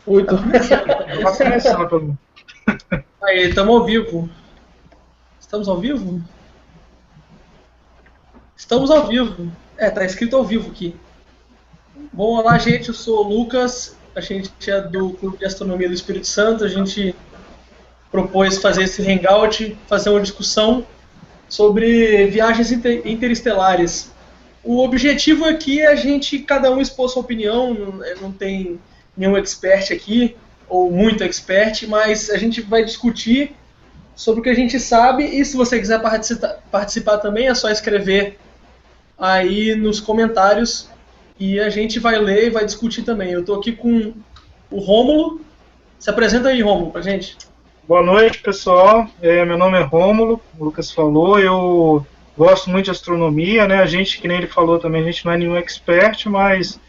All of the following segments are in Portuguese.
Oito. Vai começar, todo mundo. Aí, estamos ao vivo. Estamos ao vivo? Estamos ao vivo. Tá escrito ao vivo aqui. Bom, olá, gente. Eu sou o Lucas. A gente é do Clube de Astronomia do Espírito Santo. A gente propôs fazer esse hangout, fazer uma discussão sobre viagens interestelares. O objetivo aqui é a gente, cada um expor sua opinião, não tem nenhum expert aqui, ou muito expert, mas a gente vai discutir sobre o que a gente sabe, e se você quiser participar também, é só escrever aí nos comentários, e a gente vai ler e vai discutir também. Eu estou aqui com o Rômulo. Se apresenta aí, Rômulo, pra gente. Boa noite, pessoal. Meu nome é Rômulo, o Lucas falou. Eu gosto muito de astronomia, né? A gente, que nem ele falou também, a gente não é nenhum expert, mas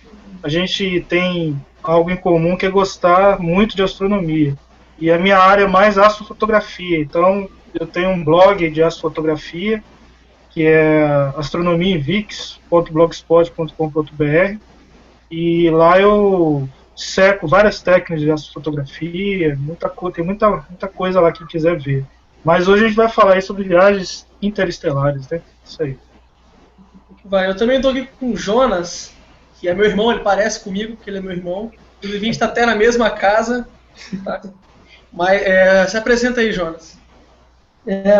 a gente tem algo em comum que é gostar muito de astronomia. E a minha área é mais astrofotografia. Então, eu tenho um blog de astrofotografia, que é astronomiainvix.blogspot.com.br, e lá eu seco várias técnicas de astrofotografia, tem muita coisa lá que quiser ver. Mas hoje a gente vai falar aí sobre viagens interestelares, né? Isso aí. Eu também estou aqui com o Jonas, que é meu irmão, ele parece comigo, porque ele é meu irmão. Inclusive, a gente está até na mesma casa. Tá? Mas se apresenta aí, Jonas.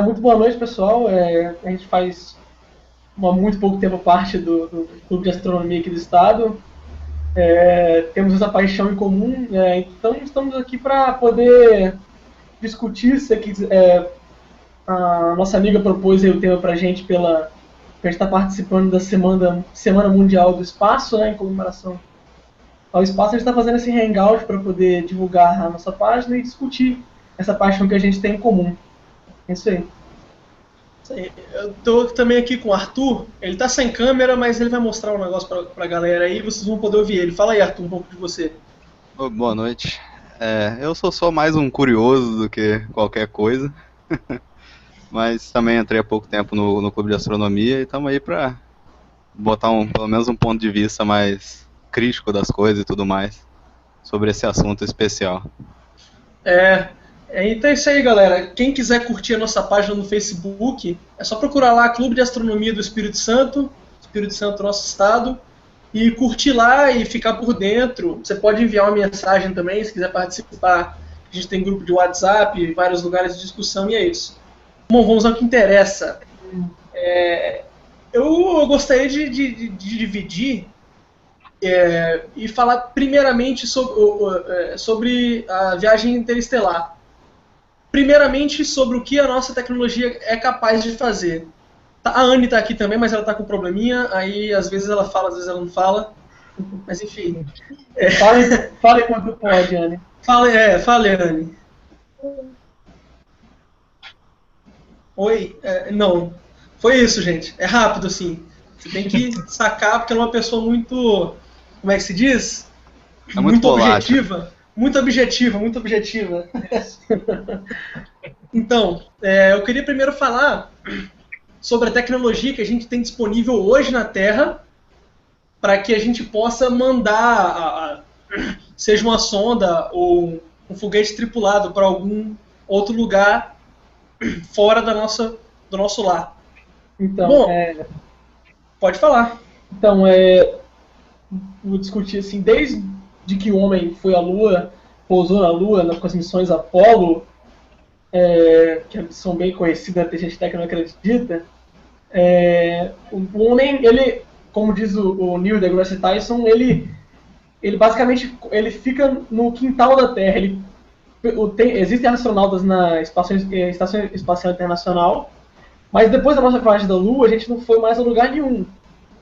Muito boa noite, pessoal. A gente faz há muito pouco tempo parte do Clube de Astronomia aqui do Estado. Temos essa paixão em comum, então estamos aqui para poder discutir. A nossa amiga propôs aí o tema para a gente estar participando da Semana Mundial do Espaço, né, em comemoração ao espaço. A gente está fazendo esse hangout para poder divulgar a nossa página e discutir essa paixão que a gente tem em comum. É isso aí. Eu tô também aqui com o Arthur. Ele tá sem câmera, mas ele vai mostrar um negócio pra galera aí e vocês vão poder ouvir ele. Fala aí, Arthur, um pouco de você. Boa noite. Eu sou só mais um curioso do que qualquer coisa. Mas também entrei há pouco tempo no Clube de Astronomia e estamos aí para botar pelo menos um ponto de vista mais crítico das coisas e tudo mais sobre esse assunto especial. Então é isso aí, galera. Quem quiser curtir a nossa página no Facebook, é só procurar lá Clube de Astronomia do Espírito Santo nosso estado, e curtir lá e ficar por dentro. Você pode enviar uma mensagem também, se quiser participar. A gente tem grupo de WhatsApp, vários lugares de discussão, e é isso. Bom, vamos ao que interessa. Eu gostaria de dividir e falar primeiramente sobre a viagem interestelar. Primeiramente, sobre o que a nossa tecnologia é capaz de fazer. A Anne está aqui também, mas ela está com um probleminha, aí às vezes ela fala, às vezes ela não fala. Mas enfim. Fale quando pode, Anne. Fale, Anne. Oi? Não. Foi isso, gente. É rápido, assim. Você tem que sacar, porque ela é uma pessoa muito... Como é que se diz? Muito objetiva. Muito objetiva. Então, eu queria primeiro falar sobre a tecnologia que a gente tem disponível hoje na Terra para que a gente possa mandar, seja uma sonda ou um foguete tripulado para algum outro lugar fora do nosso lar. Então, bom, pode falar. Então, vou discutir assim, desde que o homem foi à Lua, pousou na Lua com as missões Apollo, que são bem conhecidas, tem gente até que não acredita. O homem, ele, como diz o Neil deGrasse Tyson, ele basicamente fica no quintal da Terra. Existem astronautas na Estação Espacial Internacional, mas depois da nossa viagem da Lua, a gente não foi mais a lugar nenhum.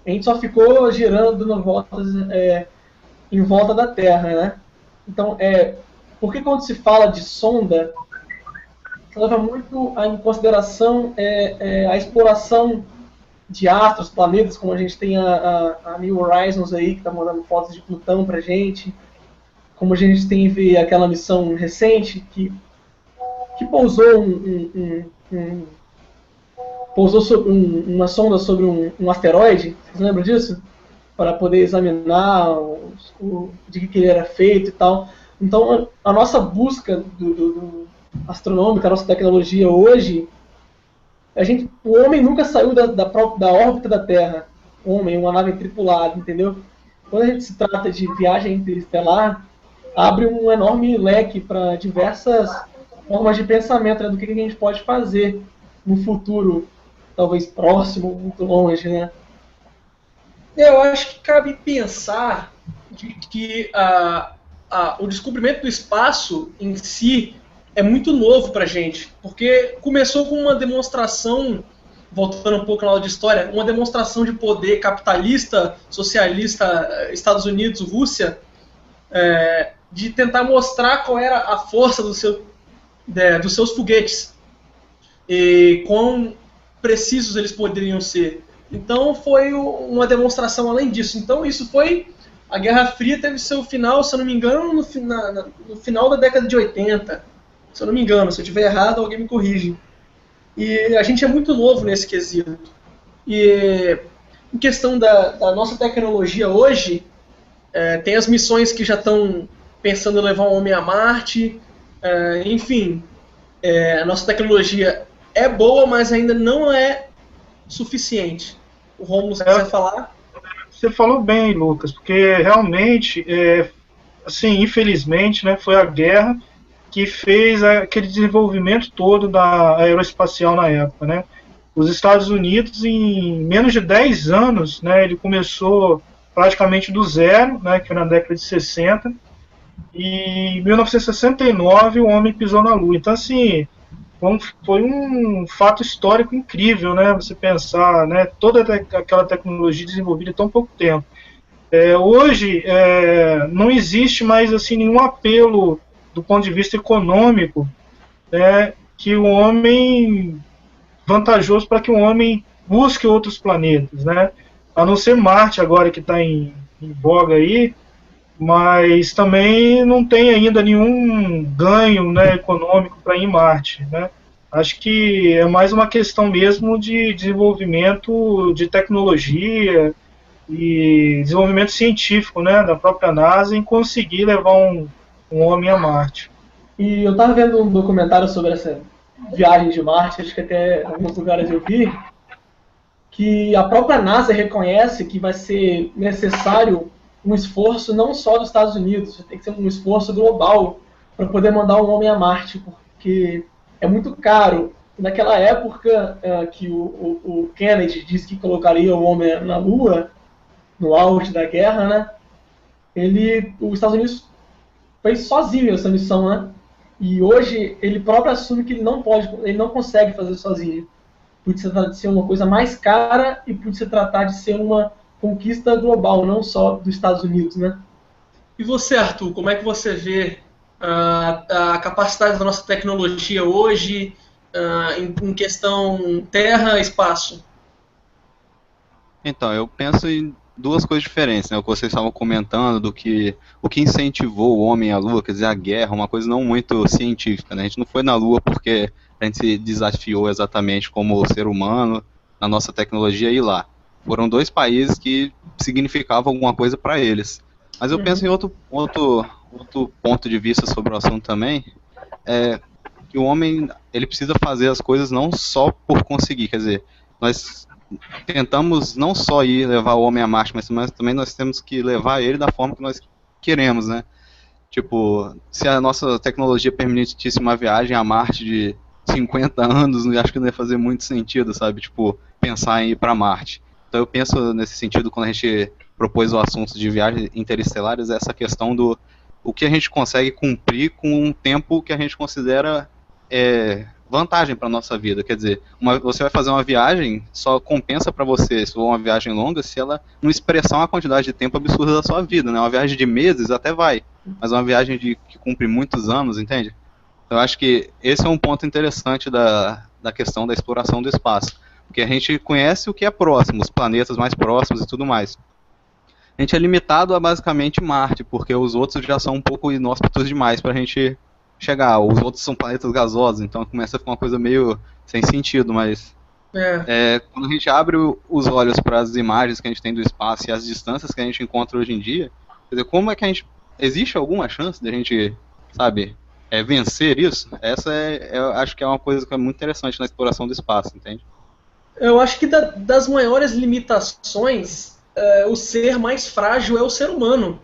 A gente só ficou girando, dando voltas em volta da Terra, né? Então, porque quando se fala de sonda, leva muito em consideração a exploração de astros, planetas, como a gente tem a New Horizons aí, que está mandando fotos de Plutão pra gente, como a gente tem aquela missão recente que pousou uma sonda sobre um asteroide, vocês lembram disso? Para poder examinar de que ele era feito e tal. Então, a nossa busca do astronômica, a nossa tecnologia hoje, o homem nunca saiu da órbita da Terra. O homem, uma nave tripulada, entendeu? Quando a gente se trata de viagem interestelar, abre um enorme leque para diversas formas de pensamento, né, do que a gente pode fazer no futuro, talvez próximo, muito longe, né? Eu acho que cabe pensar de que o descobrimento do espaço em si é muito novo para a gente, porque começou com uma demonstração, voltando um pouco na aula de história, uma demonstração de poder capitalista, socialista, Estados Unidos, Rússia, de tentar mostrar qual era a força dos seus foguetes e quão precisos eles poderiam ser. Então foi uma demonstração além disso. Então isso foi... A Guerra Fria teve seu final, se eu não me engano, no final da década de 80. Se eu não me engano, se eu estiver errado, alguém me corrige. E a gente é muito novo nesse quesito. E em questão da nossa tecnologia hoje, tem as missões que já estão pensando em levar um homem a Marte. Enfim, a nossa tecnologia é boa, mas ainda não é suficiente. O Romulo, se quiser falar. Você falou bem, Lucas, porque realmente, assim, infelizmente, né, foi a guerra que fez aquele desenvolvimento todo da aeroespacial na época, né? Os Estados Unidos, em menos de 10 anos, né, ele começou praticamente do zero, né, que foi na década de 60, e em 1969 o homem pisou na Lua. Então, assim, foi um fato histórico incrível, né? Você pensar, né, toda aquela tecnologia desenvolvida em tão pouco tempo. Hoje não existe mais assim nenhum apelo do ponto de vista econômico, que o homem vantajoso para que o homem busque outros planetas, né? A não ser Marte agora que está em voga aí, mas também não tem ainda nenhum ganho, né, econômico para ir em Marte, né? Acho que é mais uma questão mesmo de desenvolvimento de tecnologia e desenvolvimento científico, né, da própria NASA em conseguir levar um homem a Marte. E eu estava vendo um documentário sobre essa viagem de Marte, acho que até em alguns lugares eu vi, que a própria NASA reconhece que vai ser necessário um esforço não só dos Estados Unidos, tem que ser um esforço global para poder mandar um homem a Marte, porque é muito caro. Naquela época que o Kennedy disse que colocaria o homem na Lua, no auge da guerra, né? Os Estados Unidos fez sozinho essa missão, né? E hoje ele próprio assume que ele não consegue fazer sozinho. Por se tratar de ser uma coisa mais cara e por se tratar de ser uma conquista global, não só dos Estados Unidos, né? E você, Arthur, como é que você vê a capacidade da nossa tecnologia hoje em questão terra e espaço? Então, eu penso em duas coisas diferentes, né? O que vocês estavam comentando o que incentivou o homem à Lua, quer dizer, a guerra, uma coisa não muito científica, né? A gente não foi na Lua porque a gente se desafiou exatamente como ser humano, na nossa tecnologia, ir lá. Foram dois países que significavam alguma coisa para eles. Mas eu penso em outro ponto de vista sobre o assunto também, que o homem ele precisa fazer as coisas não só por conseguir, quer dizer, nós tentamos não só levar o homem a Marte, mas também nós temos que levar ele da forma que nós queremos, né? Tipo, se a nossa tecnologia permitisse uma viagem a Marte de 50 anos, eu acho que não ia fazer muito sentido, sabe? Tipo, pensar em ir para Marte. Então eu penso nesse sentido quando a gente propôs o assunto de viagens interestelares, essa questão do o que a gente consegue cumprir com um tempo que a gente considera vantagem para nossa vida. Quer dizer, você vai fazer uma viagem, só compensa para você, se for uma viagem longa, se ela não expressar uma quantidade de tempo absurda da sua vida, né? Uma viagem de meses até vai, mas uma viagem que cumpre muitos anos, entende? Então, eu acho que esse é um ponto interessante da questão da exploração do espaço, porque a gente conhece o que é próximo, os planetas mais próximos e tudo mais. A gente é limitado a basicamente Marte, porque os outros já são um pouco inóspitos demais para a gente chegar. Os outros são planetas gasosos, então começa a ficar uma coisa meio sem sentido, mas quando a gente abre os olhos para as imagens que a gente tem do espaço e as distâncias que a gente encontra hoje em dia, quer dizer, como é que a gente existe alguma chance de a gente, sabe, vencer isso? Essa eu acho que é uma coisa que é muito interessante na exploração do espaço, entende? Eu acho que das maiores limitações, o ser mais frágil é o ser humano.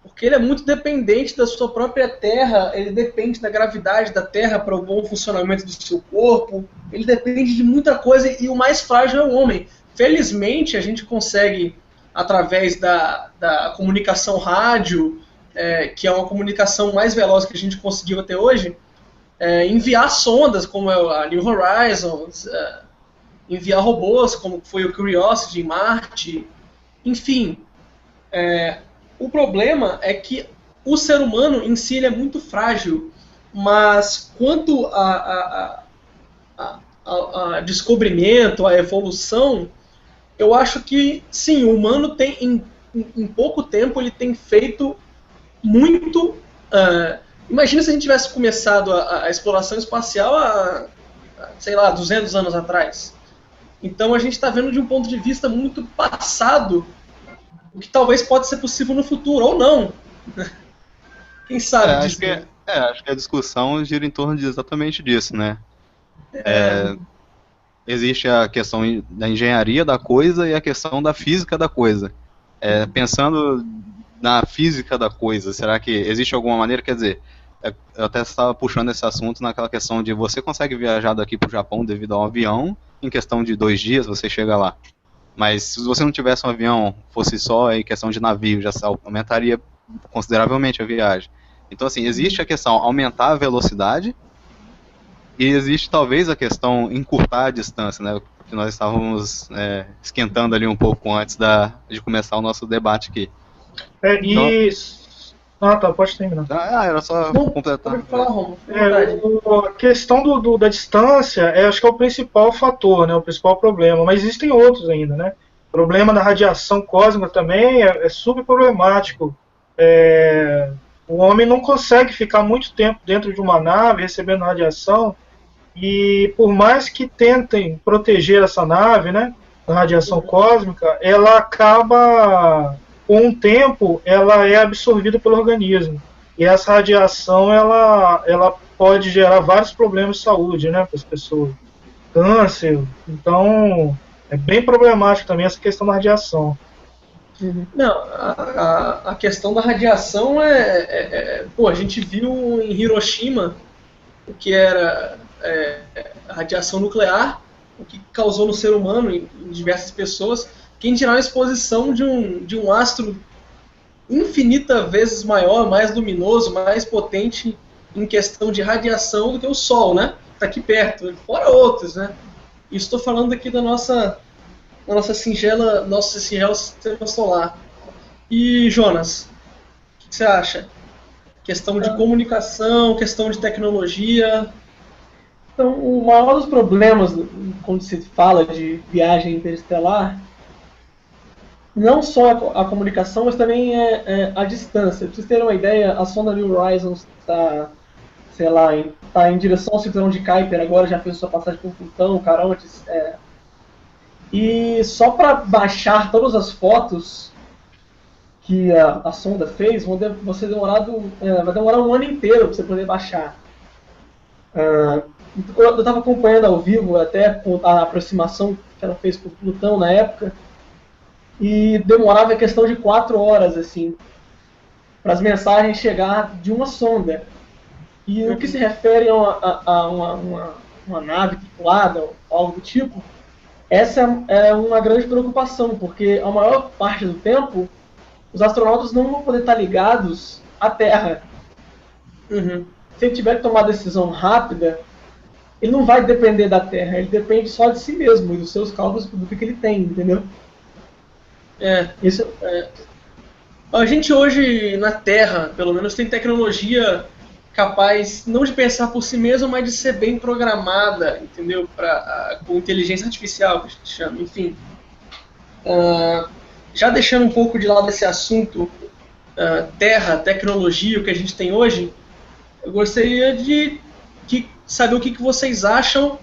Porque ele é muito dependente da sua própria Terra, ele depende da gravidade da Terra para o bom funcionamento do seu corpo, ele depende de muita coisa e o mais frágil é o homem. Felizmente, a gente consegue, através da comunicação rádio, que é uma comunicação mais veloz que a gente conseguiu até hoje, enviar sondas como a New Horizons, enviar robôs como foi o Curiosity em Marte, enfim. O problema é que o ser humano em si ele é muito frágil, mas quanto a descobrimento, a evolução, eu acho que sim, o humano tem em pouco tempo ele tem feito muito. Imagina se a gente tivesse começado a exploração espacial sei lá, 200 anos atrás. Então a gente está vendo de um ponto de vista muito passado o que talvez pode ser possível no futuro, ou não. Quem sabe disso? Acho que a discussão gira em torno de exatamente disso, né? Existe a questão da engenharia da coisa e a questão da física da coisa. Pensando na física da coisa, será que existe alguma maneira, quer dizer, eu até estava puxando esse assunto naquela questão de você consegue viajar daqui para o Japão devido a um avião, em questão de 2 dias você chega lá. Mas se você não tivesse um avião, fosse só em questão de navio, já aumentaria consideravelmente a viagem. Então, assim, existe a questão aumentar a velocidade e existe talvez a questão encurtar a distância, né? Que nós estávamos esquentando ali um pouco antes de começar o nosso debate aqui. Tá, pode terminar. Era só completar. Pode falar, Romulo. A questão da distância, acho que é o principal fator, né, o principal problema, mas existem outros ainda, né? O problema da radiação cósmica também é super problemático. O homem não consegue ficar muito tempo dentro de uma nave recebendo radiação, e por mais que tentem proteger essa nave, né, da radiação cósmica, ela acaba, com o tempo, ela é absorvida pelo organismo. E essa radiação, ela pode gerar vários problemas de saúde, né, para as pessoas. Câncer. Então, é bem problemático também essa questão da radiação. Não, a questão da radiação a gente viu em Hiroshima o que era a radiação nuclear, o que causou no ser humano, em diversas pessoas, quem dirá a exposição de um astro infinita vezes maior, mais luminoso, mais potente em questão de radiação do que o Sol, né? Está aqui perto, fora outros, né? Isso estou falando aqui da nosso singelo sistema solar. E, Jonas, o que você acha? Questão de comunicação, questão de tecnologia. Então, o maior dos problemas quando se fala de viagem interestelar não só a comunicação, mas também a distância. Para vocês terem uma ideia, a sonda New Horizons está, sei lá, tá em direção ao cinturão de Kuiper, agora já fez sua passagem por Plutão, Carontes. E só para baixar todas as fotos que a sonda fez, vai demorar um ano inteiro para você poder baixar. Eu estava acompanhando ao vivo até a aproximação que ela fez por Plutão na época, e demorava a questão de 4 horas assim, para as mensagens chegar de uma sonda. E no que se refere a uma nave tripulada ou algo do tipo, essa é uma grande preocupação, porque a maior parte do tempo os astronautas não vão poder estar ligados à Terra. Se ele tiver que tomar decisão rápida, ele não vai depender da Terra, ele depende só de si mesmo e dos seus cálculos do que ele tem, entendeu? A gente hoje na Terra, pelo menos, tem tecnologia capaz não de pensar por si mesma, mas de ser bem programada, entendeu? Com inteligência artificial, que a gente chama, enfim. Já deixando um pouco de lado esse assunto, Terra, tecnologia, o que a gente tem hoje, eu gostaria de saber o que vocês acham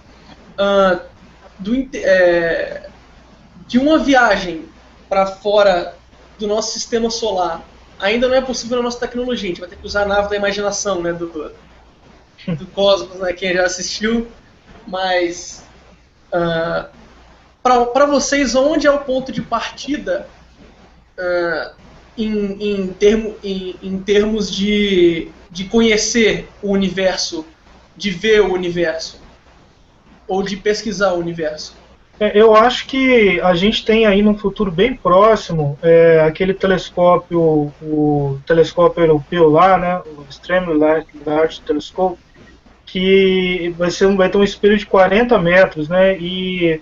de uma viagem para fora do nosso sistema solar. ainda não é possível na nossa tecnologia. A gente vai ter que usar a nave da imaginação, né, do Cosmos, né, quem já assistiu. Mas, para vocês, onde é o ponto de partida em termos de conhecer o universo, de ver o universo, ou de pesquisar o universo? Eu acho que a gente tem aí num futuro bem próximo aquele telescópio, o telescópio europeu lá, né, o Extremely Large Telescope, que vai ter um espelho de 40 metros, né, e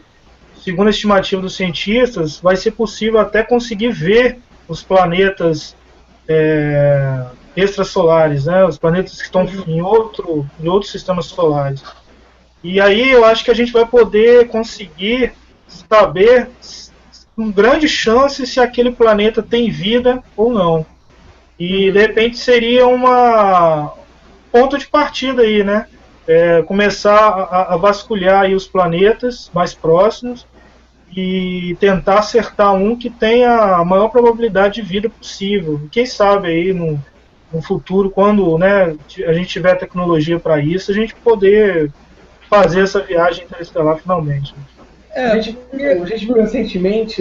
segundo a estimativa dos cientistas, vai ser possível até conseguir ver os planetas extrasolares, né, os planetas que estão em outros sistemas solares. E aí eu acho que a gente vai poder conseguir saber com grande chance se aquele planeta tem vida ou não. E de repente seria uma ponto de partida aí, né? Começar a vasculhar aí os planetas mais próximos e tentar acertar um que tenha a maior probabilidade de vida possível. Quem sabe aí no futuro, quando, né, a gente tiver tecnologia para isso, a gente poder fazer essa viagem interestelar finalmente. A gente viu recentemente,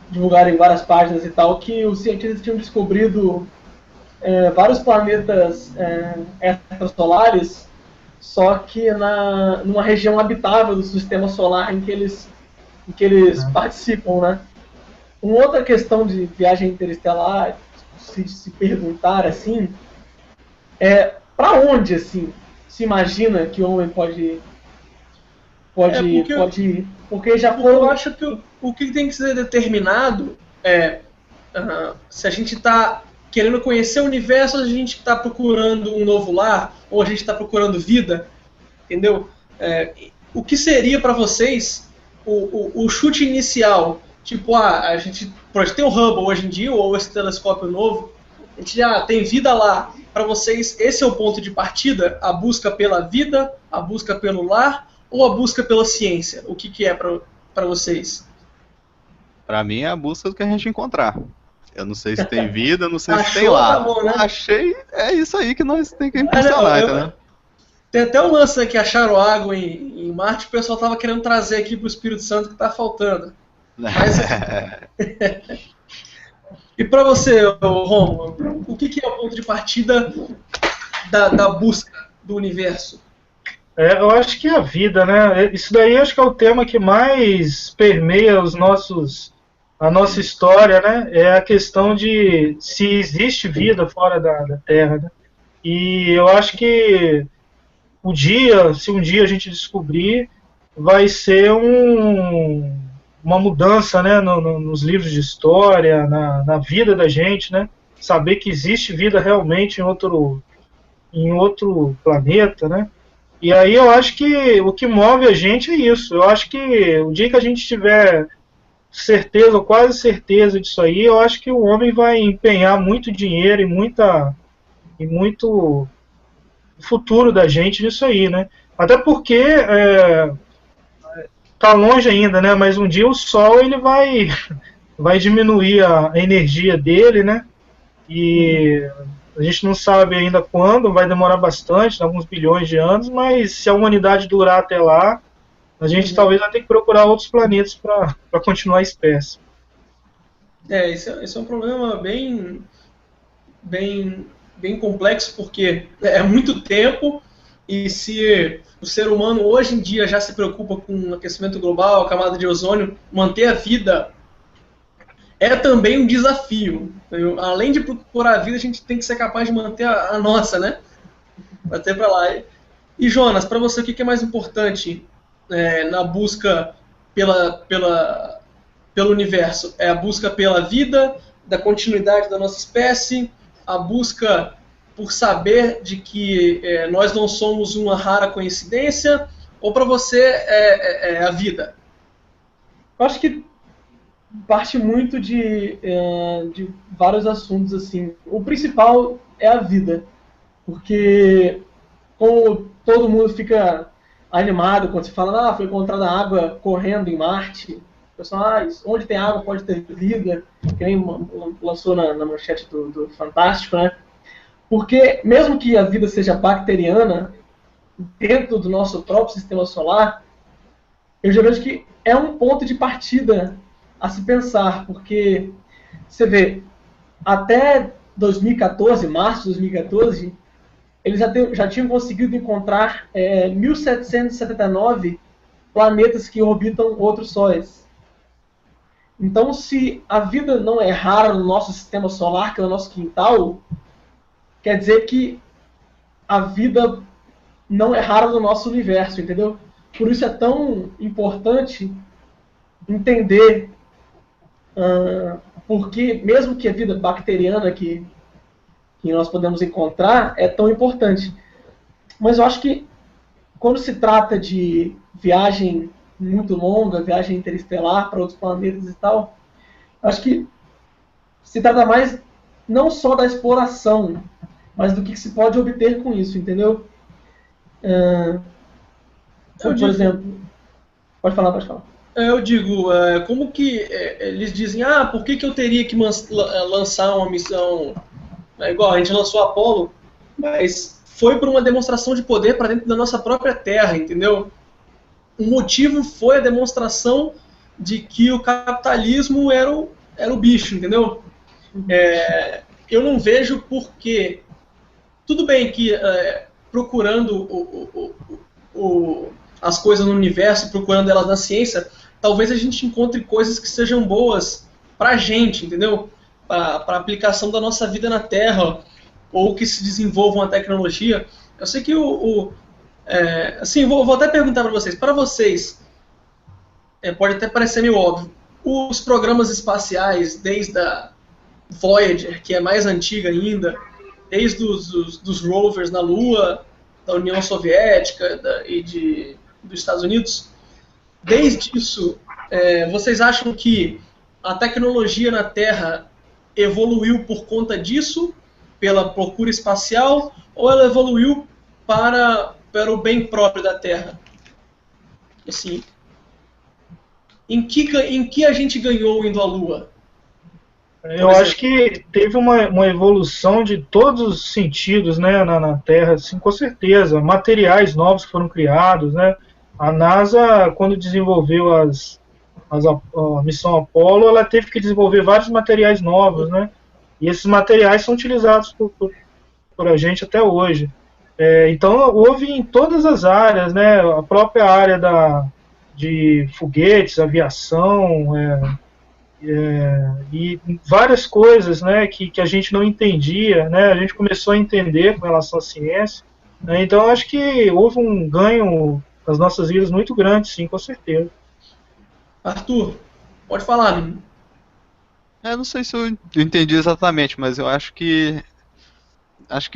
divulgaram em várias páginas e tal, que os cientistas tinham descobrido vários planetas extrasolares, só que numa região habitável do sistema solar em que eles participam, né? Uma outra questão de viagem interestelar, se perguntar assim, para onde assim se imagina que o homem pode ir? Porque já foram... Eu acho que o que tem que ser determinado se a gente está querendo conhecer o universo, ou a gente está procurando um novo lar, ou a gente está procurando vida, entendeu? O que seria para vocês o chute inicial? Tipo, a gente tem o Hubble hoje em dia, ou esse telescópio novo, a gente já tem vida lá. Para vocês, esse é o ponto de partida? A busca pela vida, a busca pelo lar, ou a busca pela ciência? O que é para vocês? Para mim é a busca do que a gente encontrar. Eu não sei se tem vida, não sei se tem Achou, lá. tá bom, né? Achei, é isso aí que nós temos que impulsionar, entendeu? Tem até um lance, né, que acharam água em Marte, o pessoal tava querendo trazer aqui pro Espírito Santo que tá faltando. Mas... E para você, Romulo, o que é o ponto de partida da busca do universo? Eu acho que é a vida, né? Isso daí acho que é o tema que mais permeia a nossa história, né? É a questão de se existe vida fora da Terra, né? E eu acho que se um dia a gente descobrir, vai ser uma mudança, né, nos livros de história, na vida da gente, né? Saber que existe vida realmente em outro planeta, né? E aí eu acho que o que move a gente é isso. Eu acho que o dia que a gente tiver certeza, ou quase certeza disso aí, eu acho que o homem vai empenhar muito dinheiro e muito futuro da gente nisso aí, né? Até porque tá longe ainda, né? Mas um dia o Sol ele vai diminuir a energia dele, né? E a gente não sabe ainda quando, vai demorar bastante, alguns bilhões de anos, mas se a humanidade durar até lá, a gente talvez vai ter que procurar outros planetas para continuar a espécie. Esse é um problema bem complexo, porque é muito tempo, e se o ser humano hoje em dia já se preocupa com o aquecimento global, a camada de ozônio, manter a vida é também um desafio. Além de procurar a vida, a gente tem que ser capaz de manter a nossa, né? Até para lá. E Jonas, para você, o que é mais importante na busca pelo universo? É a busca pela vida, da continuidade da nossa espécie, a busca por saber de que nós não somos uma rara coincidência, ou para você é a vida? Eu acho que parte muito de vários assuntos assim. O principal é a vida, porque como todo mundo fica animado quando se fala, foi encontrada água correndo em Marte, Personagens, onde tem água pode ter vida, que nem lançou na manchete do Fantástico, né? Porque mesmo que a vida seja bacteriana, dentro do nosso próprio sistema solar, eu já vejo que é um ponto de partida a se pensar, porque você vê, até 2014, março de 2014, eles já tinham conseguido encontrar 1779 planetas que orbitam outros sóis. Então, se a vida não é rara no nosso sistema solar, que é o nosso quintal, quer dizer que a vida não é rara no nosso universo, entendeu? Por isso é tão importante entender porque, mesmo que a vida bacteriana que nós podemos encontrar é tão importante. Mas eu acho que quando se trata de viagem muito longa, viagem interestelar para outros planetas e tal, acho que se trata mais não só da exploração, mas do que se pode obter com isso, entendeu? Por exemplo... Pode falar. Eu digo, como que eles dizem, por que eu teria que lançar uma missão, igual a gente lançou a Apollo, mas foi por uma demonstração de poder para dentro da nossa própria Terra, entendeu? O motivo foi a demonstração de que o capitalismo era o bicho, entendeu? Eu não vejo por que... Tudo bem que procurando as coisas no universo, procurando elas na ciência, talvez a gente encontre coisas que sejam boas pra gente, entendeu? Para aplicação da nossa vida na Terra, ou que se desenvolva uma tecnologia. Eu sei que assim, vou até perguntar para vocês, pode até parecer meio óbvio, os programas espaciais, desde a Voyager, que é mais antiga ainda, desde dos rovers na Lua, da União Soviética e dos Estados Unidos, desde isso, vocês acham que a tecnologia na Terra evoluiu por conta disso, pela procura espacial, ou ela evoluiu para o bem próprio da Terra? Assim, em que a gente ganhou indo à Lua? Eu acho que teve uma evolução de todos os sentidos, né, na Terra, assim, com certeza. Materiais novos foram criados, né? A NASA, quando desenvolveu a missão Apollo, ela teve que desenvolver vários materiais novos, né? E esses materiais são utilizados por a gente até hoje. Então, houve em todas as áreas, né? A própria área de foguetes, aviação, e várias coisas, né, que a gente não entendia, né? A gente começou a entender com relação à ciência, né? Então, acho que houve um ganho nas nossas vidas muito grande, sim, com certeza. Arthur, pode falar, menino. Não sei se eu entendi exatamente, mas eu acho que,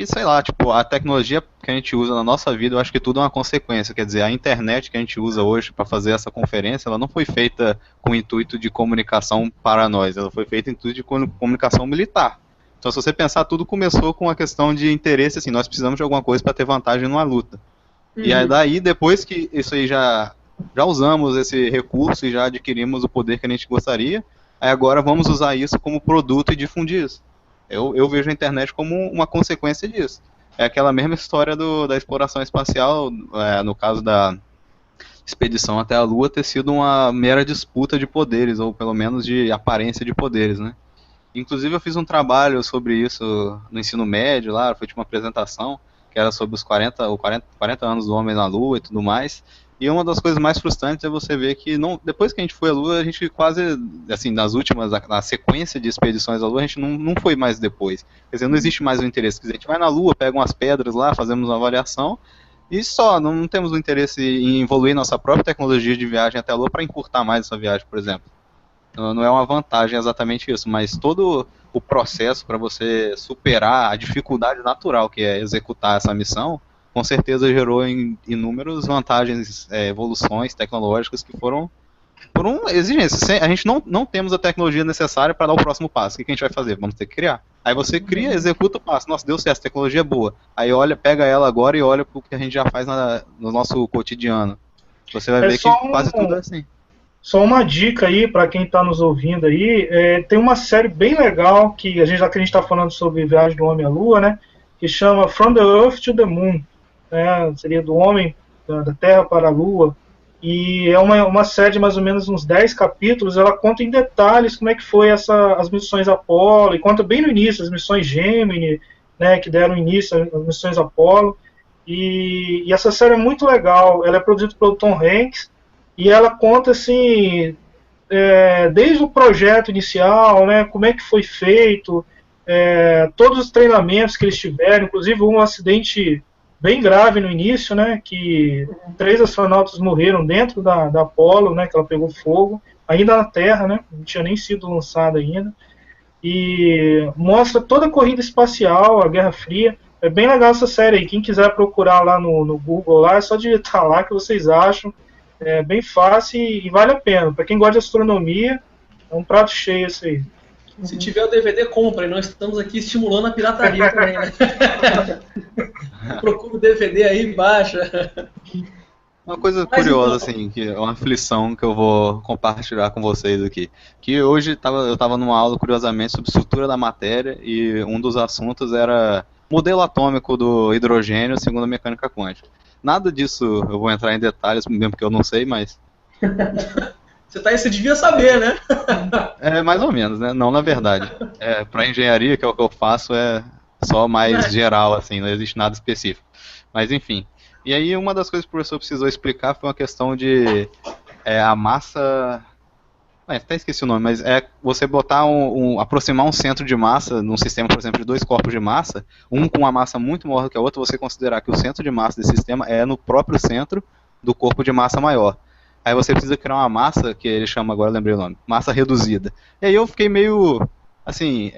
sei lá, tipo, a tecnologia que a gente usa na nossa vida, eu acho que tudo é uma consequência. Quer dizer, a internet que a gente usa hoje para fazer essa conferência, ela não foi feita com o intuito de comunicação para nós, ela foi feita com o intuito de comunicação militar. Então, se você pensar, tudo começou com a questão de interesse, assim, nós precisamos de alguma coisa para ter vantagem numa luta. E aí daí, depois que isso aí já usamos esse recurso e já adquirimos o poder que a gente gostaria, aí agora vamos usar isso como produto e difundir isso. Eu vejo a internet como uma consequência disso. É aquela mesma história da exploração espacial, no caso da expedição até a Lua, ter sido uma mera disputa de poderes, ou pelo menos de aparência de poderes, né? Inclusive eu fiz um trabalho sobre isso no ensino médio, lá, foi tipo uma apresentação, que era sobre os 40 anos do homem na Lua e tudo mais. E uma das coisas mais frustrantes é você ver que depois que a gente foi à Lua, a gente quase, assim, na sequência de expedições à Lua, a gente não foi mais depois. Quer dizer, não existe mais o interesse. Quer dizer, a gente vai na Lua, pega umas pedras lá, fazemos uma avaliação, e só, não temos o interesse em evoluir nossa própria tecnologia de viagem até a Lua para encurtar mais essa viagem, por exemplo. Não é uma vantagem exatamente isso, mas todo o processo para você superar a dificuldade natural que é executar essa missão, com certeza gerou inúmeras vantagens, evoluções tecnológicas que foram exigências. A gente não temos a tecnologia necessária para dar o próximo passo. O que a gente vai fazer? Vamos ter que criar. Aí você cria, executa o passo. Nossa, deu certo, a tecnologia é boa. Aí pega ela agora e olha para o que a gente já faz no nosso cotidiano. Você vai ver que quase tudo é assim. Só uma dica aí para quem está nos ouvindo aí, tem uma série bem legal que já que a gente está falando sobre viagem do homem à Lua, né? Que chama From the Earth to the Moon, né? Seria do homem da Terra para a Lua. E é uma série de mais ou menos uns 10 capítulos. Ela conta em detalhes como é que foi as missões Apollo, e conta bem no início as missões Gemini, né? Que deram início às missões Apollo. E essa série é muito legal. Ela é produzida pelo Tom Hanks. E ela conta assim, desde o projeto inicial, né, como é que foi feito, todos os treinamentos que eles tiveram, inclusive um acidente bem grave no início, né, que 3 astronautas morreram dentro da Apollo, né, que ela pegou fogo, ainda na Terra, né, não tinha nem sido lançada ainda, e mostra toda a corrida espacial, a Guerra Fria. É bem legal essa série aí, quem quiser procurar lá no Google, lá, é só digitar lá que vocês acham. É bem fácil e vale a pena. Para quem gosta de astronomia, é um prato cheio esse aí. Se tiver o DVD, compra. E nós estamos aqui estimulando a pirataria também, né? Procura o DVD aí, baixa. Uma coisa curiosa, assim, que é uma aflição que eu vou compartilhar com vocês aqui. Que hoje eu estava numa aula, curiosamente, sobre estrutura da matéria, e um dos assuntos era modelo atômico do hidrogênio segundo a mecânica quântica. Nada disso eu vou entrar em detalhes, mesmo que eu não sei, mas... Você devia saber, né? Mais ou menos, né? Não, na verdade. Para engenharia, que é o que eu faço, é só mais geral, assim, não existe nada específico. Mas, enfim. E aí, uma das coisas que o professor precisou explicar foi uma questão de a massa... até esqueci o nome, mas é você botar aproximar um centro de massa num sistema, por exemplo, de 2 corpos de massa, um com uma massa muito maior do que a outra, você considerar que o centro de massa desse sistema é no próprio centro do corpo de massa maior. Aí você precisa criar uma massa, que ele chama, agora eu lembrei o nome, massa reduzida. E aí eu fiquei meio, assim,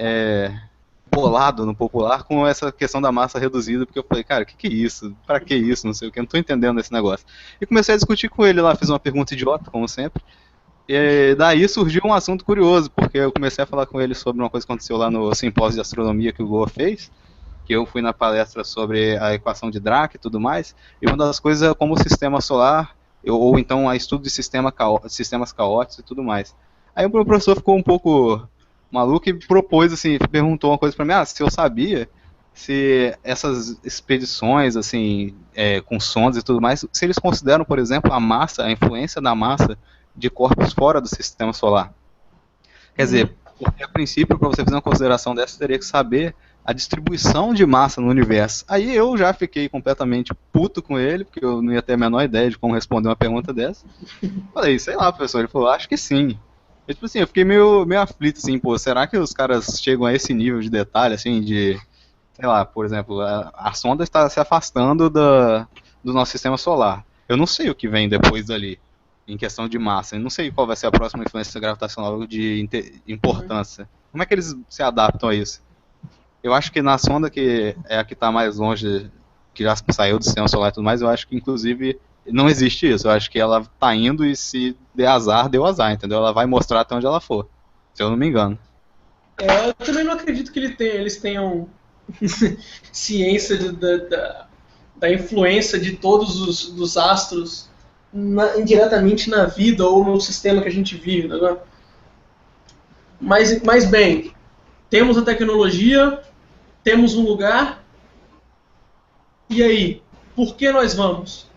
bolado no popular com essa questão da massa reduzida, porque eu falei, cara, o que é isso? Pra que isso? Não sei o que, eu não tô entendendo esse negócio. E comecei a discutir com ele lá, fiz uma pergunta idiota, como sempre. E daí surgiu um assunto curioso, porque eu comecei a falar com ele sobre uma coisa que aconteceu lá no simpósio de astronomia que o Goa fez, que eu fui na palestra sobre a equação de Dirac e tudo mais, e uma das coisas é como o sistema solar, ou então a estudo de sistemas caóticos e tudo mais. Aí o professor ficou um pouco maluco e propôs, assim, perguntou uma coisa para mim, se eu sabia se essas expedições, assim, com sondas e tudo mais, se eles consideram, por exemplo, a influência da massa de corpos fora do sistema solar. Quer dizer, porque a princípio, para você fazer uma consideração dessa, você teria que saber a distribuição de massa no universo. Aí eu já fiquei completamente puto com ele, porque eu não ia ter a menor ideia de como responder uma pergunta dessa. Falei, sei lá, professor. Ele falou, acho que sim. Eu, tipo assim, eu fiquei meio aflito, assim, pô, será que os caras chegam a esse nível de detalhe, assim, de, sei lá, por exemplo, a sonda está se afastando do nosso sistema solar. Eu não sei o que vem depois dali, em questão de massa. Eu não sei qual vai ser a próxima influência gravitacional de importância. Como é que eles se adaptam a isso? Eu acho que na sonda que é a que está mais longe, que já saiu do sistema solar e tudo mais, eu acho que inclusive não existe isso. Eu acho que ela está indo e se der azar, deu azar, entendeu? Ela vai mostrar até onde ela for, se eu não me engano. Eu também não acredito que eles tenham ciência da influência de todos os astros indiretamente na vida ou no sistema que a gente vive, né? Mas bem, temos a tecnologia, temos um lugar, e aí? Por que nós vamos?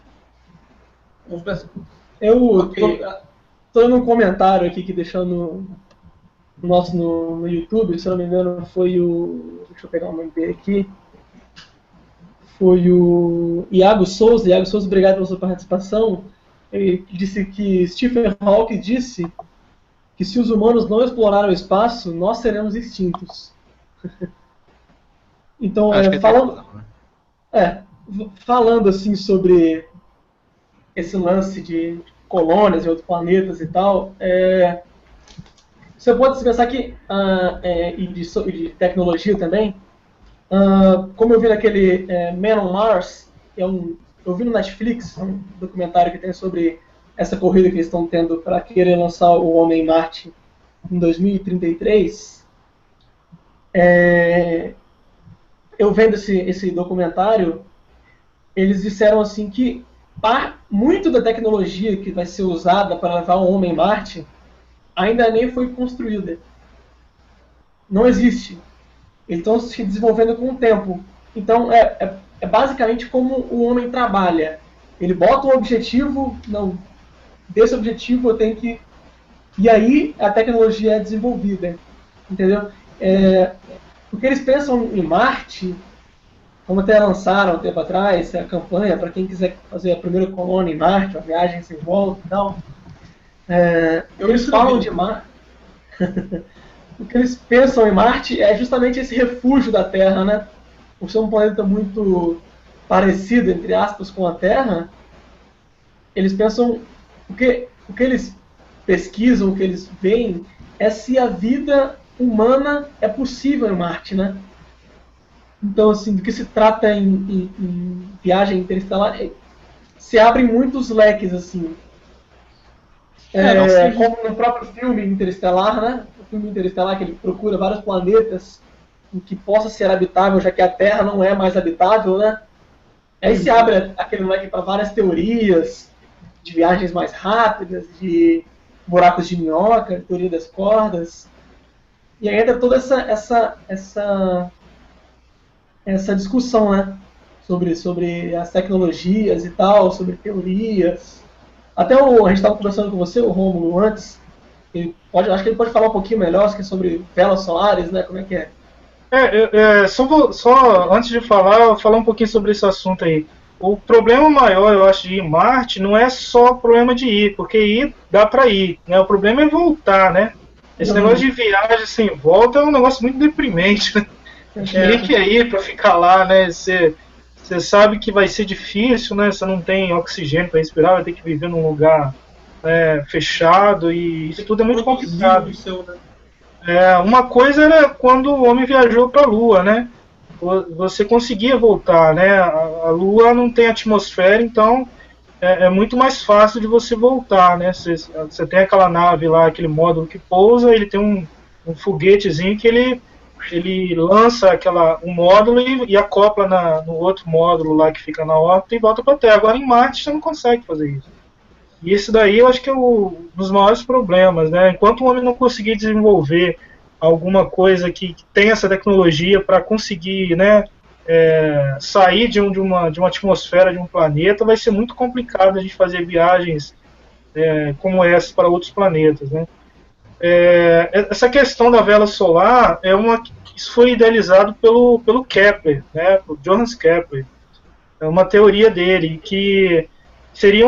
Eu tô dando um comentário aqui que deixou no YouTube, se eu não me engano, foi o... Deixa eu pegar o nome dele aqui. Foi o Iago Souza. Iago Souza, obrigado pela sua participação. Ele disse que Stephen Hawking disse que se os humanos não exploraram o espaço, nós seremos extintos. Então, falando assim sobre esse lance de colônias em outros planetas e tal, você pode pensar que, e de tecnologia também, como eu vi naquele Man on Mars, eu vi no Netflix, um documentário que tem sobre essa corrida que eles estão tendo para querer lançar o Homem em Marte em 2033. Eu vendo esse documentário, eles disseram assim que muito da tecnologia que vai ser usada para levar o homem em Marte ainda nem foi construída. Não existe. Eles estão se desenvolvendo com o tempo. Então, é basicamente como o homem trabalha. Ele bota um objetivo, não, desse objetivo eu tenho que... E aí a tecnologia é desenvolvida. Entendeu? Porque eles pensam em Marte, como até lançaram um tempo atrás, a campanha para quem quiser fazer a primeira colônia em Marte, a viagem sem volta e tal. Eles falam de Marte. O que eles pensam em Marte é justamente esse refúgio da Terra, né? Por ser um planeta muito parecido, entre aspas, com a Terra, eles pensam... O que eles pesquisam, o que eles veem, é se a vida humana é possível em Marte, né? Então, assim, do que se trata em viagem interestelar, se abrem muitos leques, assim. Como no próprio filme Interestelar, né? O filme Interestelar, que ele procura vários planetas em que possa ser habitável, já que a Terra não é mais habitável, né? Aí se abre aquele leque para várias teorias de viagens mais rápidas, de buracos de minhoca, teoria das cordas. E aí entra toda essa discussão, né? Sobre as tecnologias e tal, sobre teorias. Até a gente estava conversando com você, o Rômulo, antes. Acho que ele pode falar um pouquinho melhor sobre velas solares, né? Como é que é? Só antes de falar um pouquinho sobre esse assunto aí. O problema maior, eu acho, de ir em Marte não é só o problema de ir, porque ir dá para ir, né? O problema é voltar, né? Esse negócio de viagem sem volta é um negócio muito deprimente, né? Ninguém quer ir para ficar lá, né? Você sabe que vai ser difícil, né? Você não tem oxigênio para respirar, vai ter que viver num lugar fechado e isso tudo é muito complicado. Uma coisa era quando o homem viajou para a Lua, né? Você conseguia voltar, né? A Lua não tem atmosfera, então é muito mais fácil de você voltar, né? Você tem aquela nave lá, aquele módulo que pousa, ele tem um foguetezinho que ele lança um módulo e acopla no outro módulo lá que fica na órbita e volta para a Terra. Agora em Marte você não consegue fazer isso. E isso daí eu acho que é um dos maiores problemas, né? Enquanto o homem não conseguir desenvolver alguma coisa que tem essa tecnologia para conseguir, né, sair de uma atmosfera de um planeta, vai ser muito complicado a gente fazer viagens como essa para outros planetas, né? Essa questão da vela solar isso foi idealizado pelo Kepler, né, por Johannes Kepler. É uma teoria dele que seria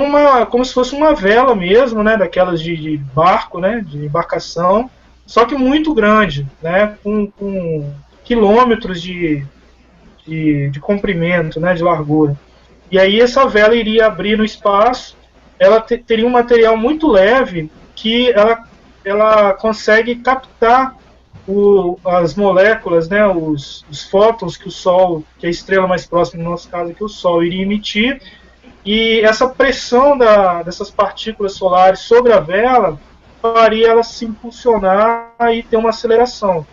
como se fosse uma vela mesmo, né, daquelas de barco, né, de embarcação, só que muito grande, né, com quilômetros de comprimento, né, de largura. E aí essa vela iria abrir no espaço, ela teria um material muito leve que ela consegue captar as moléculas, né, os fótons que que a estrela mais próxima, no nosso caso aqui, o Sol, iria emitir, e essa pressão dessas partículas solares sobre a vela faria ela se impulsionar e ter uma aceleração.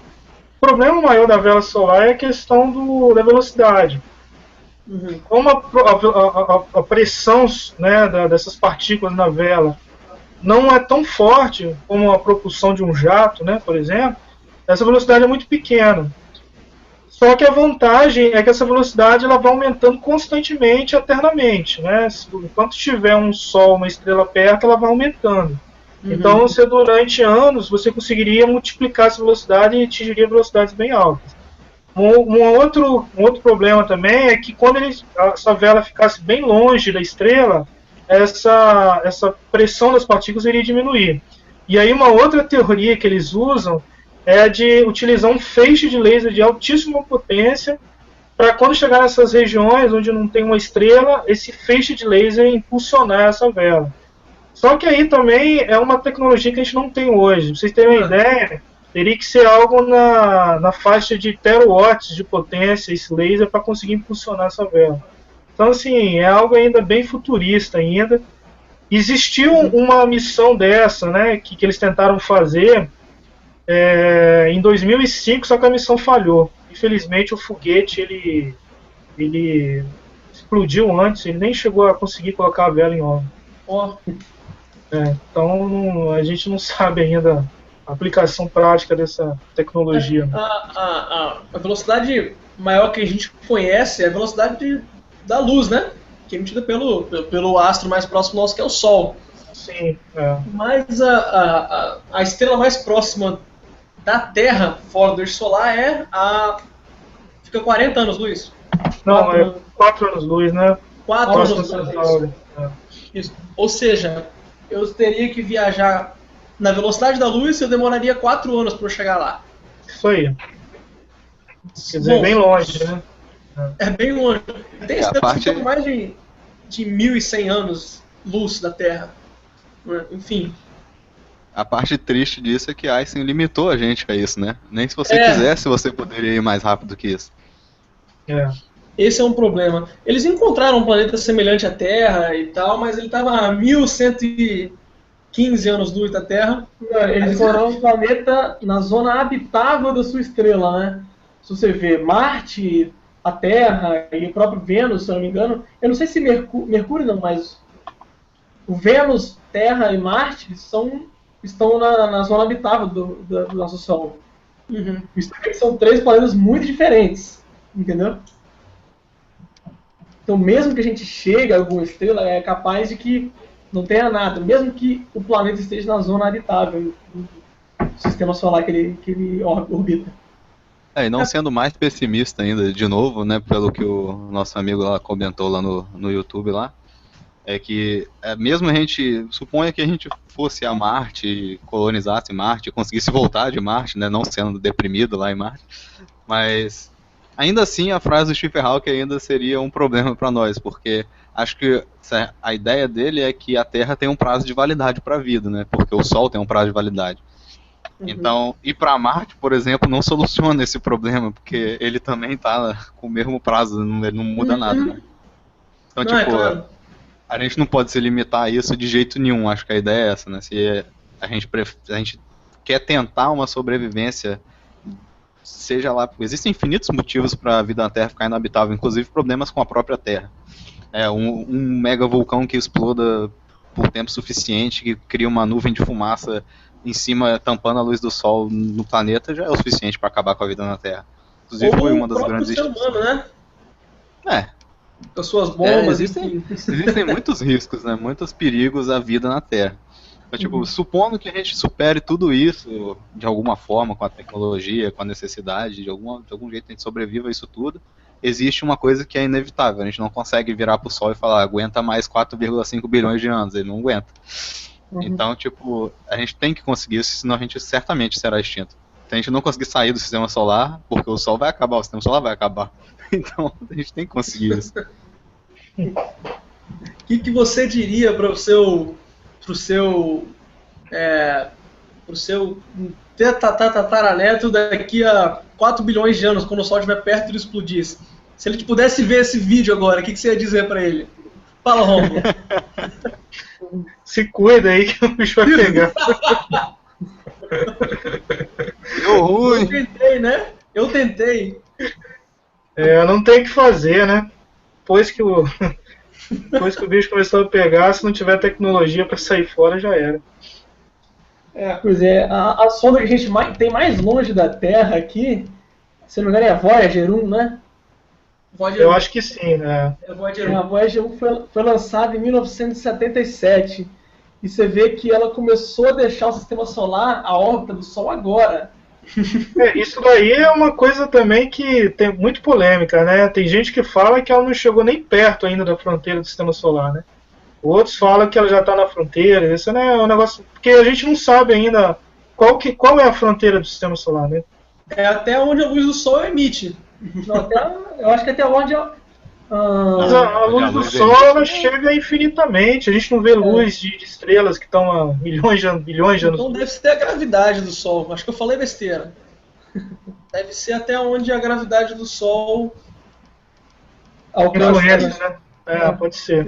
O problema maior da vela solar é a questão da velocidade. Como a pressão, né, dessas partículas na vela não é tão forte como a propulsão de um jato, né, por exemplo, essa velocidade é muito pequena. Só que a vantagem é que essa velocidade ela vai aumentando constantemente, eternamente, né? Enquanto tiver um Sol, uma estrela perto, ela vai aumentando. Então, durante anos, você conseguiria multiplicar essa velocidade e atingiria velocidades bem altas. Um outro problema também é que quando essa vela ficasse bem longe da estrela, essa pressão das partículas iria diminuir. E aí uma outra teoria que eles usam é de utilizar um feixe de laser de altíssima potência para quando chegar nessas regiões onde não tem uma estrela, esse feixe de laser impulsionar essa vela. Só que aí também é uma tecnologia que a gente não tem hoje. Pra vocês terem uma ideia, teria que ser algo na faixa de terawatts de potência, esse laser, para conseguir impulsionar essa vela. Então, assim, é algo ainda bem futurista ainda. Existiu uma missão dessa, né, que eles tentaram fazer em 2005, só que a missão falhou. Infelizmente, o foguete ele explodiu antes, ele nem chegou a conseguir colocar a vela em órbita. Ó, Então a gente não sabe ainda a aplicação prática dessa tecnologia. a velocidade maior que a gente conhece é a velocidade da luz, né? Que é emitida pelo astro mais próximo nosso, que é o Sol. Sim, Mas a estrela mais próxima da Terra, fora do eixo solar, fica 40 anos-luz. Não, é 4 anos-luz, né? 4 Próximo anos-luz. Centauri. Isso. Ou seja, eu teria que viajar na velocidade da luz e eu demoraria 4 anos para eu chegar lá. Isso aí. Quer dizer, Bom, bem longe, né? É bem longe. Tem a parte- que ficam mais de 1.100 anos luz da Terra. Enfim. A parte triste disso é que Einstein limitou a gente a isso, né? Nem se você É. quisesse, você poderia ir mais rápido que isso. Esse é um problema. Eles encontraram um planeta semelhante à Terra e tal, mas ele estava a 1.115 anos-luz da Terra. Eles foram um planeta na zona habitável da sua estrela, né? Se você vê Marte, a Terra e o próprio Vênus, se eu não me engano, eu não sei se Mercúrio não, mas o Vênus, Terra e Marte estão na zona habitável do nosso Sol. Uhum. Isso porque são 3 planetas muito diferentes, entendeu? Então, mesmo que a gente chegue a alguma estrela, é capaz de que não tenha nada, mesmo que o planeta esteja na zona habitável do sistema solar que ele orbita. E não sendo mais pessimista ainda, de novo, né, pelo que o nosso amigo lá comentou lá no YouTube lá, é que mesmo a gente, suponha que a gente fosse a Marte, colonizasse Marte, conseguisse voltar de Marte, né, não sendo deprimido lá em Marte, mas ainda assim a frase do Stephen Hawking ainda seria um problema para nós, porque acho que a ideia dele é que a Terra tem um prazo de validade para a vida, né, porque o Sol tem um prazo de validade. Então, ir para Marte, por exemplo, não soluciona esse problema, porque ele também está com o mesmo prazo, ele não muda nada, né? Então, Não, tipo, claro. a gente não pode se limitar a isso de jeito nenhum, acho que a ideia é essa, né? Se a gente quer tentar uma sobrevivência, seja lá, existem infinitos motivos para a vida na Terra ficar inabitável, inclusive problemas com a própria Terra. Um mega vulcão que exploda por tempo suficiente, que cria uma nuvem de fumaça em cima, tampando a luz do Sol no planeta, já é o suficiente para acabar com a vida na Terra. Inclusive foi uma das grandes ser humano, né? Com as suas bombas, enfim. Existem muitos riscos, né? Muitos perigos à vida na Terra. Mas, tipo, supondo que a gente supere tudo isso de alguma forma, com a tecnologia, com a necessidade, de algum jeito a gente sobreviva a isso tudo, existe uma coisa que é inevitável. A gente não consegue virar pro Sol e falar, aguenta mais 4,5 bilhões de anos. Ele não aguenta. Então, tipo, a gente tem que conseguir isso, senão a gente certamente será extinto. Se a gente não conseguir sair do sistema solar, porque o Sol vai acabar, o sistema solar vai acabar. Então, a gente tem que conseguir isso. O que você diria para o seu tataraneto daqui a 4 bilhões de anos, quando o Sol estiver perto de explodir? Se ele pudesse ver esse vídeo agora, o que você ia dizer para ele? Fala, Romulo. Se cuida aí que o bicho vai pegar. Deu ruim. Eu tentei, né? Eu tentei. Não tem o que fazer, né? Depois que o bicho começou a pegar, se não tiver tecnologia para sair fora, já era. Pois é, a sonda que a gente tem mais longe da Terra aqui, se não me engano é a Voyager 1, né? Eu acho que sim, né? A Voyager A Voyager 1 foi lançada em 1977 e você vê que ela começou a deixar o sistema solar, a órbita do Sol agora. Isso daí é uma coisa também que tem muito polêmica, né? Tem gente que fala que ela não chegou nem perto ainda da fronteira do sistema solar, né? Outros falam que ela já está na fronteira. Isso não é um negócio... Porque a gente não sabe ainda qual é a fronteira do sistema solar, né? É até onde a luz do Sol emite. Não, eu acho que até onde... Mas a luz do Sol ela chega infinitamente. A gente não vê luz de estrelas que estão a bilhões de anos. Então deve ser a gravidade do Sol. Acho que eu falei besteira. Deve ser até onde a gravidade do Sol alcança, né? Pode ser.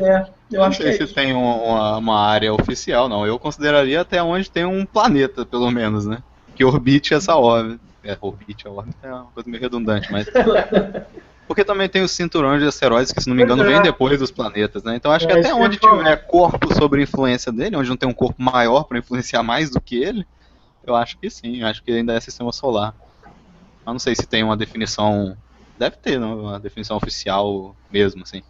Eu acho não sei se tem uma área oficial, não. Eu consideraria até onde tem um planeta, pelo menos, né? Que orbite essa órbita. Orbite a órbita é uma coisa meio redundante, mas... Porque também tem os cinturões de asteroides que, se não me engano, Pois é. vêm depois dos planetas, né? Então acho que É, até isso que eu onde ia falar. tiver corpo sobre influência dele, onde não tem um corpo maior para influenciar mais do que ele, eu acho que sim, acho que ainda é sistema solar. Eu não sei se tem uma definição. Deve ter, não? Uma definição oficial mesmo, assim.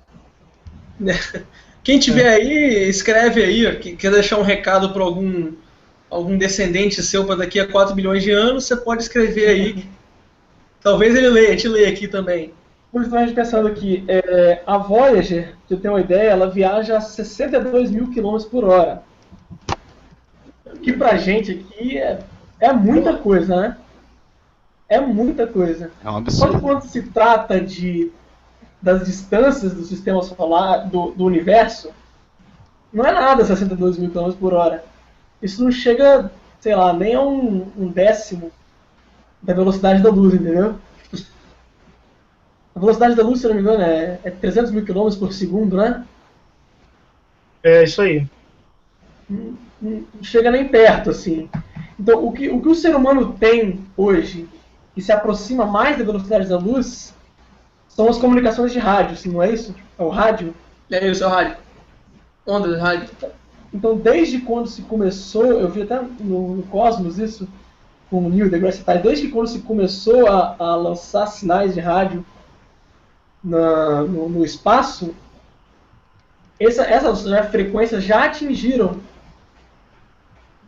Quem tiver aí, escreve aí, ó, que quer deixar um recado para algum descendente seu para daqui a 4 bilhões de anos, você pode escrever aí. Talvez ele leia, a gente leia aqui também. Por isso, a gente pensando aqui, a Voyager, pra eu ter uma ideia, ela viaja a 62 mil quilômetros por hora. Que pra gente aqui é muita coisa, né? É muita coisa. É um Só que absurdo. quando se trata das distâncias do sistema solar, do universo, não é nada 62 mil km por hora. Isso não chega, sei lá, nem a um décimo da velocidade da luz, entendeu? A velocidade da luz, se não me engano, é 300 mil km por segundo, né? É isso aí. Não chega nem perto, assim. Então, o que o ser humano tem hoje, que se aproxima mais da velocidade da luz, são as comunicações de rádio, assim, não é isso? É o rádio? É isso, é o rádio. Onda de rádio. Então, desde quando se começou, eu vi até no Cosmos isso, com o Neil deGrasse Tyson, desde que quando se começou a lançar sinais de rádio no espaço, essas frequências já atingiram,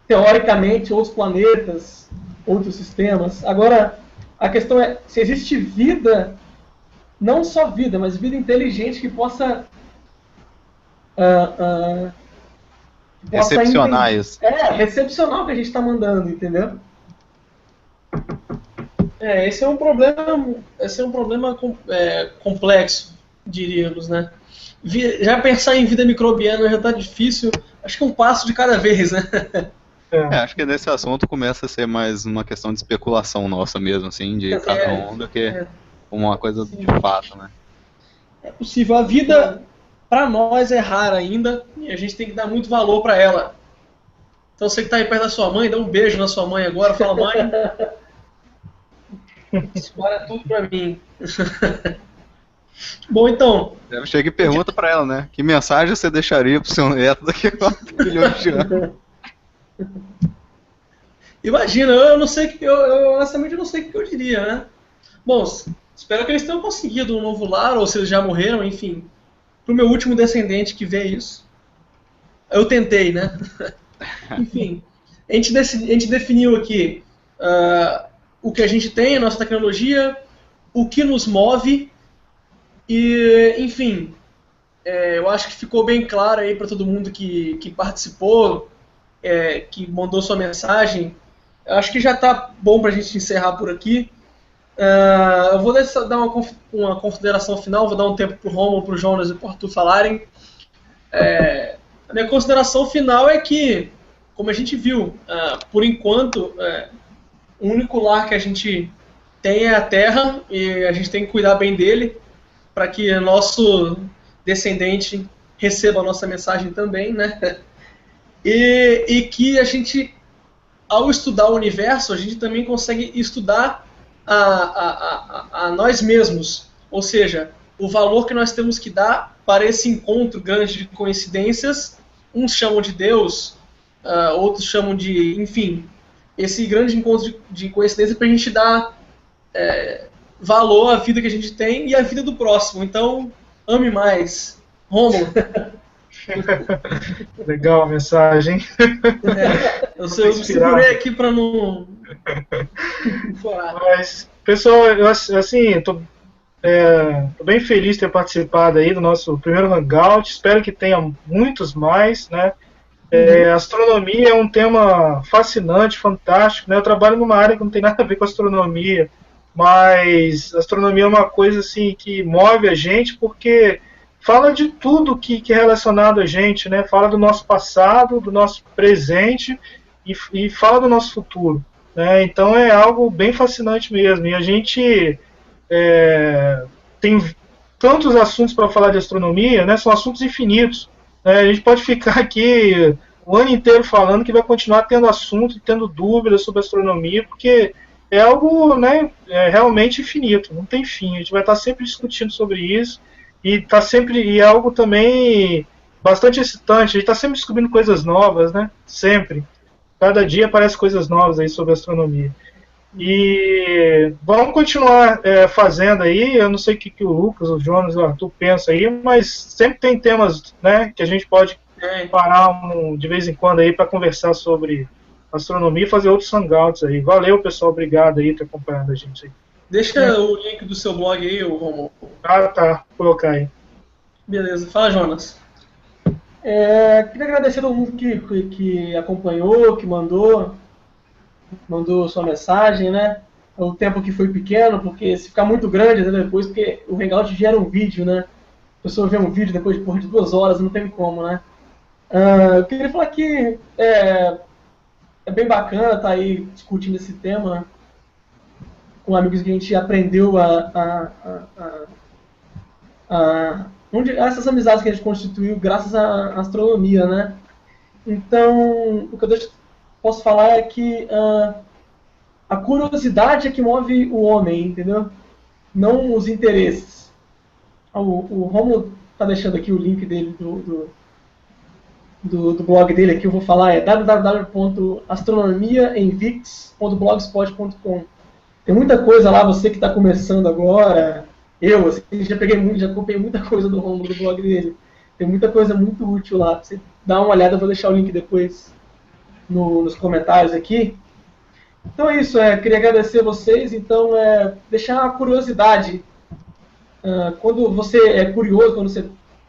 teoricamente, outros planetas, outros sistemas. Agora, a questão é se existe vida, não só vida, mas vida inteligente que possa Recepcionar isso. recepcionar o que a gente está mandando, entendeu? Esse é um problema complexo, diríamos, né? Já pensar em vida microbiana já está difícil, acho que um passo de cada vez, né? Acho que nesse assunto começa a ser mais uma questão de especulação nossa mesmo, assim, de cada um, do que uma coisa de fato, né? É possível. A vida, para nós, é rara ainda e a gente tem que dar muito valor para ela. Então você que está aí perto da sua mãe, dá um beijo na sua mãe agora, fala, mãe, espalha tudo para mim. Bom, então... Chega e pergunta pra ela, né? Que mensagem você deixaria pro seu neto daqui a 4 bilhões de anos? Imagina, eu não sei, eu honestamente não sei o que eu diria, né? Bom, espero que eles tenham conseguido um novo lar, ou se eles já morreram, enfim. Pro meu último descendente que vê isso. Eu tentei, né? Enfim, a gente definiu aqui o que a gente tem, a nossa tecnologia, o que nos move e, enfim, eu acho que ficou bem claro aí para todo mundo que participou, que mandou sua mensagem. Eu acho que já está bom para a gente encerrar por aqui. Eu vou dar uma consideração final, vou dar um tempo para o Romulo, para o Jonas e para o Arthur falarem. A minha consideração final é que, como a gente viu, por enquanto, o único lar que a gente tem é a Terra e a gente tem que cuidar bem dele para que nosso descendente receba a nossa mensagem também, né? E que a gente, ao estudar o universo, a gente também consegue estudar a nós mesmos, ou seja, o valor que nós temos que dar para esse encontro grande de coincidências. Uns chamam de Deus, outros chamam de, enfim, esse grande encontro de coincidência para a gente dar valor à vida que a gente tem e à vida do próximo. Então, ame mais. Rômulo. Legal a mensagem. Eu segurei aqui para não chorar. Mas, pessoal, eu assim, tô bem feliz de ter participado aí do nosso primeiro Hangout. Espero que tenha muitos mais, né? Astronomia é um tema fascinante, fantástico, né? Eu trabalho numa área que não tem nada a ver com astronomia, mas astronomia é uma coisa assim que move a gente porque fala de tudo que é relacionado a gente, né? Fala do nosso passado, do nosso presente e fala do nosso futuro, né? Então é algo bem fascinante mesmo. E a gente tem tantos assuntos para falar de astronomia, né? São assuntos infinitos. A gente pode ficar aqui o ano inteiro falando que vai continuar tendo assunto, tendo dúvidas sobre astronomia, porque é algo, né, realmente infinito, não tem fim. A gente vai estar sempre discutindo sobre isso e tá sempre e é algo também bastante excitante. A gente está sempre descobrindo coisas novas, né? Sempre. Cada dia aparecem coisas novas aí sobre astronomia. E vamos continuar fazendo aí. Eu não sei o que o Lucas, o Jonas e o Arthur pensam aí, mas sempre tem temas, né, que a gente pode parar de vez em quando aí para conversar sobre astronomia e fazer outros hangouts aí. Valeu, pessoal. Obrigado aí por ter acompanhado a gente aí. Deixa o link do seu blog aí, Romulo. Ah, tá. Vou colocar aí. Beleza. Fala, Jonas. Queria agradecer a todo mundo que acompanhou, que mandou sua mensagem, né? O tempo que foi pequeno, porque se ficar muito grande depois, porque o Hangout gera um vídeo, né? A pessoa vê um vídeo depois de 2 horas, não tem como, né? Eu queria falar que é bem bacana estar aí discutindo esse tema com amigos que a gente aprendeu essas amizades que a gente constituiu graças à astronomia, né? Então, o que eu posso falar é que a curiosidade é que move o homem, entendeu? Não os interesses. O Romulo está deixando aqui o link dele do blog dele aqui, eu vou falar, é www.astronomiainvix.blogspot.com. Tem muita coisa lá, você que está começando agora, assim, já acompanhei muita coisa do Romulo, do blog dele. Tem muita coisa muito útil lá. Pra você dar uma olhada, eu vou deixar o link depois nos comentários aqui. Então é isso, queria agradecer a vocês, então deixar uma curiosidade. Quando você é curioso, quando você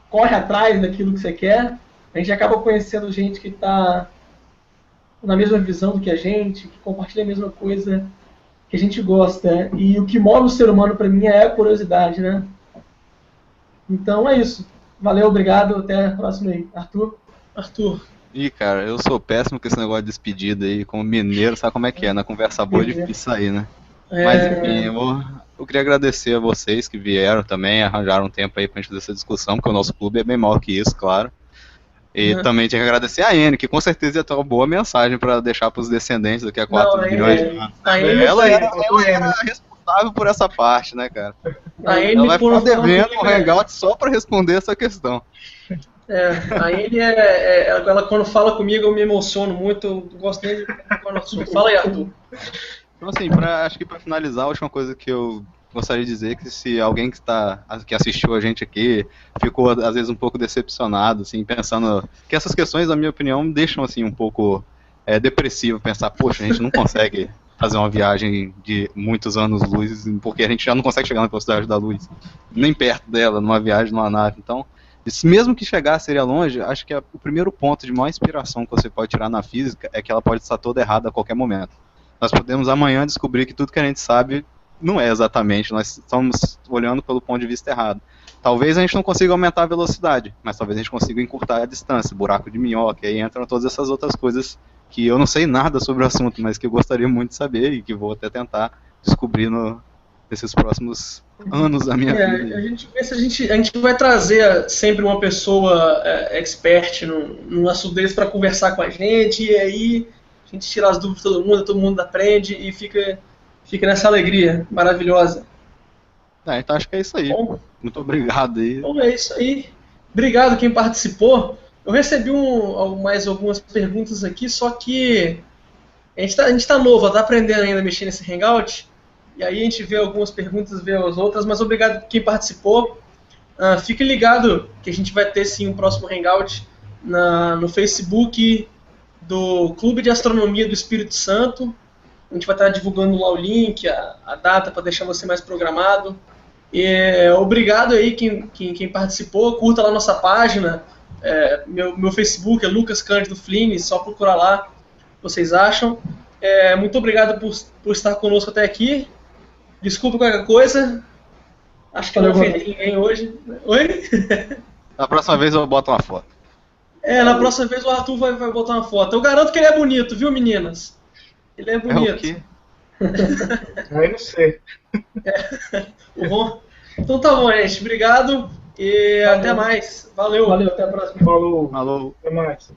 corre atrás daquilo que você quer, a gente acaba conhecendo gente que está na mesma visão do que a gente, que compartilha a mesma coisa que a gente gosta. E o que move o ser humano, para mim, é a curiosidade, né? Então é isso. Valeu, obrigado, até a próxima aí. Arthur? Ih, cara, eu sou péssimo com esse negócio de despedida aí, como mineiro, sabe como é que é, na conversa boa é difícil sair, né? Mas enfim, eu queria agradecer a vocês que vieram também, arranjaram um tempo aí pra gente fazer essa discussão, porque o nosso clube é bem maior que isso, claro. E também tinha que agradecer a Anne, que com certeza ia ter uma boa mensagem para deixar para os descendentes daqui a 4 milhões de anos. Ela era responsável por essa parte, né, cara? Ela vai ficar devendo um hangout só para responder essa questão. A Anne ela quando fala comigo eu me emociono muito, eu gosto nem de Fala aí, Arthur. Então assim, acho que para finalizar, a última coisa que eu gostaria de dizer que se alguém que assistiu a gente aqui ficou às vezes um pouco decepcionado, assim, pensando que essas questões, na minha opinião, deixam assim um pouco depressivo, pensar, poxa, a gente não consegue fazer uma viagem de muitos anos-luz, porque a gente já não consegue chegar na velocidade da luz, nem perto dela, numa viagem numa nave. Então, mesmo que chegar seria longe, acho que o primeiro ponto de maior inspiração que você pode tirar na física é que ela pode estar toda errada a qualquer momento. Nós podemos amanhã descobrir que tudo que a gente sabe não é exatamente, nós estamos olhando pelo ponto de vista errado. Talvez a gente não consiga aumentar a velocidade, mas talvez a gente consiga encurtar a distância, buraco de minhoca, e aí entram todas essas outras coisas que eu não sei nada sobre o assunto, mas que eu gostaria muito de saber e que vou até tentar descobrir nesses próximos anos da minha vida. A gente vai trazer sempre uma pessoa expert no assunto deles para conversar com a gente, e aí a gente tira as dúvidas de todo mundo aprende e fica nessa alegria maravilhosa. Então acho que é isso aí. Bom, muito obrigado aí. Bom, é isso aí. Obrigado quem participou. Eu recebi mais algumas perguntas aqui, só que a gente tá novo, está aprendendo ainda a mexer nesse Hangout. E aí a gente vê algumas perguntas, vê as outras, mas obrigado quem participou. Fique ligado que a gente vai ter sim um próximo Hangout no Facebook do Clube de Astronomia do Espírito Santo. A gente vai estar divulgando lá o link, a data, para deixar você mais programado. Obrigado aí quem participou. Curta lá nossa página. Meu Facebook é Lucas Cândido Flini, só procurar lá, vocês acham. Muito obrigado por estar conosco até aqui. Desculpa qualquer coisa. Acho que não ofendi ninguém hoje. Oi? Na próxima vez eu boto uma foto. Na próxima vez o Arthur vai botar uma foto. Eu garanto que ele é bonito, viu, meninas? Ele é bonito. É o quê? Aí não sei. Então tá bom, gente. Obrigado e até mais. Valeu. Valeu, até a próxima. Falou. Falou. Até mais.